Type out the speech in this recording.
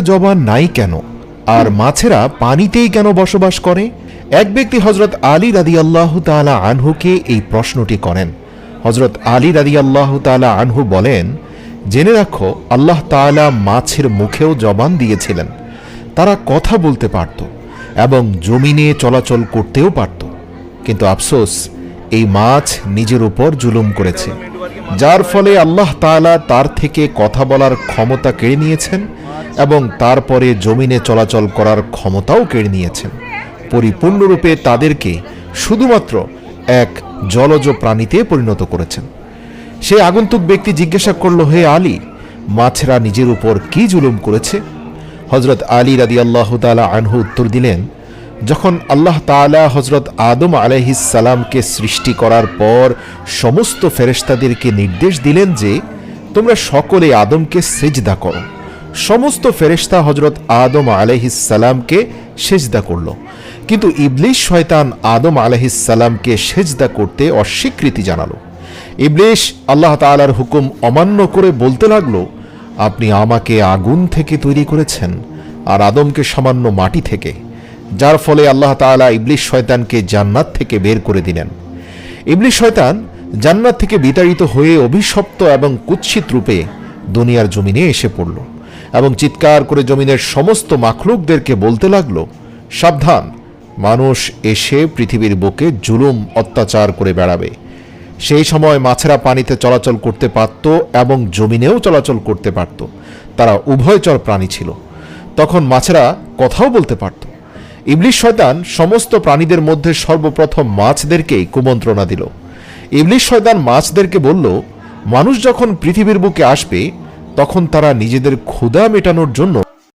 জবান নাই কেন, আর মাছেরা পানিতেই কেন বসবাস করে? এক ব্যক্তি হজরত আলী রাদিয়াল্লাহু তাআলা আনহুকে এই প্রশ্নটি করেন। হজরত আলী রাদিয়াল্লাহু তাআলা আনহু বলেন, জেনে রাখো, আল্লাহ তাআলা মাছের মুখেও জবান দিয়েছিলেন, তারা কথা বলতে পারত এবং জমিনে চলাচল করতেও পারত, কিন্তু আফসোস, এই মাছ নিজের উপর জুলুম করেছে, যার ফলে আল্লাহ তাআলা তার থেকে কথা বলার ক্ষমতা কেড়ে নিয়েছেন এবং তারপরে জমিনে চলাচল করার ক্ষমতাও কেড়ে নিয়েছেন। পরিপূর্ণরূপে তাদেরকে শুধুমাত্র এক জলজ প্রাণীতে পরিণত করেছেন। সে আগন্তুক ব্যক্তি জিজ্ঞাসা করল, হে আলী, মাছেরা নিজের উপর কি জুলুম করেছে? হজরত আলী রাদিয়াল্লাহু তাআলা আনহু উত্তর দিলেন, যখন আল্লাহ তাআলা হজরত আদম আলাইহিস সালামকে সৃষ্টি করার পর সমস্ত ফেরেশতাদেরকে নির্দেশ দিলেন যে তোমরা সকলে আদমকে সিজদা করো, সমস্ত ফেরেশতা হজরত আদম আলাইহিস সালামকে সিজদা করল, কিন্তু ইবলিস শয়তান আদম আলাইহিস সালামকে সিজদা করতে অস্বীকৃতি জানালো। ইবলিস আল্লাহ তাআলার হুকুম অমান্য করে বলতে লাগলো, আপনি আমাকে আগুন থেকে তৈরি করেছেন আর আদমকে সামান্য মাটি থেকে, যার ফলে আল্লাহ তাআলা ইবলিস শয়তানকে জান্নাত থেকে বের করে দিলেন। ইবলিস শয়তান জান্নাত থেকে বিতাড়িত হয়ে অভিশপ্ত এবং কুৎসিত রূপে দুনিয়ার জমিনে এসে পড়ল এবং চিৎকার করে জমিনের সমস্ত মাখলুকদেরকে বলতে লাগলো, সাবধান, মানুষ এসে পৃথিবীর বুকে জুলুম অত্যাচার করে বেড়াবে। সেই সময় মাছেরা পানিতে চলাচল করতে পারত এবং জমিনেও চলাচল করতে পারত, তারা উভয়চর প্রাণী ছিল। তখন মাছেরা কথাও বলতে পারত। ইবলিস শয়তান সমস্ত প্রাণীদের মধ্যে সর্বপ্রথম মাছদেরকেই কুমন্ত্রণা দিল। ইবলিস শয়তান মাছদেরকে বলল, মানুষ যখন পৃথিবীর বুকে আসবে তখন তারা নিজেদের ক্ষুধা মেটানোর জন্য